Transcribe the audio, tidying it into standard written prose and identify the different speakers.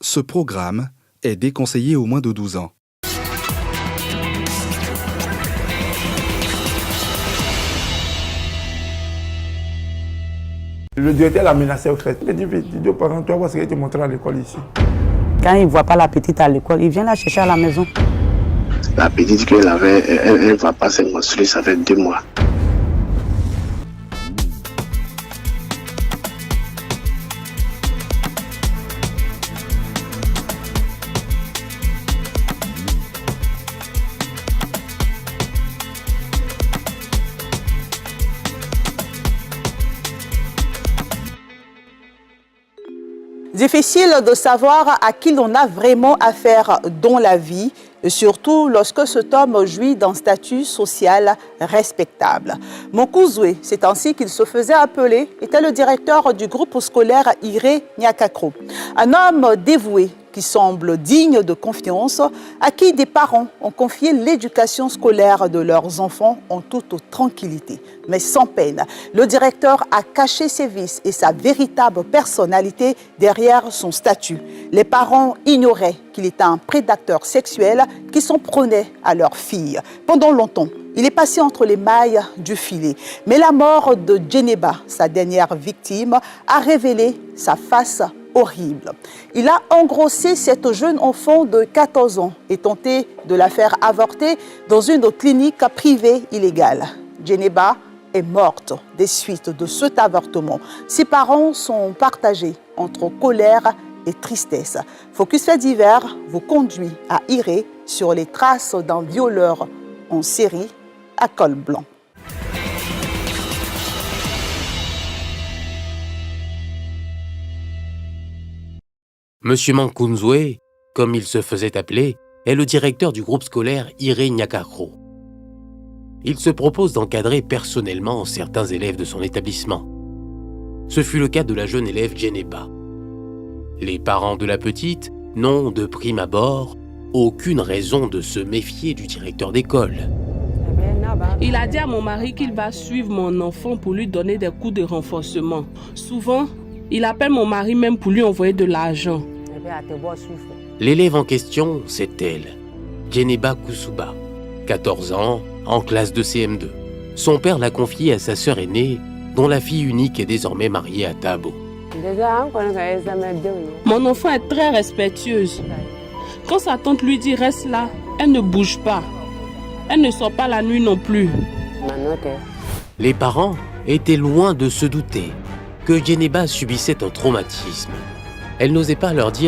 Speaker 1: Ce programme est déconseillé aux moins de 12 ans.
Speaker 2: Le directeur l'a menacé au fait. Il dit aux parents, toi, parce qu'il te montré à l'école ici.
Speaker 3: Quand il ne voit pas la petite à l'école, il vient la chercher à la maison.
Speaker 4: La petite qu'elle avait, elle ne va pas se menstruer, ça fait 2 mois.
Speaker 5: Difficile de savoir à qui l'on a vraiment affaire dans la vie, surtout lorsque cet homme jouit d'un statut social respectable. Mokouzoué, c'est ainsi qu'il se faisait appeler, était le directeur du groupe scolaire Iré Nyakakro. Un homme dévoué qui semble digne de confiance, à qui des parents ont confié l'éducation scolaire de leurs enfants en toute tranquillité, mais sans peine. Le directeur a caché ses vices et sa véritable personnalité derrière son statut. Les parents ignoraient qu'il était un prédateur sexuel qui s'en prenait à leur fille. Pendant longtemps, il est passé entre les mailles du filet. Mais la mort de Djeneba, sa dernière victime, a révélé sa face horrible. Il a engrossé cette jeune enfant de 14 ans et tenté de la faire avorter dans une clinique privée illégale. Djeneba est morte des suites de cet avortement. Ses parents sont partagés entre colère et tristesse. Focus Faits divers vous conduit à Iré sur les traces d'un violeur en série à col blanc.
Speaker 6: Monsieur Mankounzoué, comme il se faisait appeler, est le directeur du groupe scolaire Iré Nyakakro. Il se propose d'encadrer personnellement certains élèves de son établissement. Ce fut le cas de la jeune élève Djeneba. Les parents de la petite n'ont, de prime abord, aucune raison de se méfier du directeur d'école.
Speaker 7: Il a dit à mon mari qu'il va suivre mon enfant pour lui donner des coups de renforcement. Souvent, il appelle mon mari même pour lui envoyer de l'argent.
Speaker 6: L'élève en question, c'est elle, Djeneba Kousouba, 14 ans, en classe de CM2. Son père l'a confiée à sa sœur aînée, dont la fille unique est désormais mariée à Tabo.
Speaker 7: Mon enfant est très respectueuse. Quand sa tante lui dit « reste là », elle ne bouge pas. Elle ne sort pas la nuit non plus.
Speaker 6: Les parents étaient loin de se douter que Djeneba subissait un traumatisme. Elle n'osait pas leur dire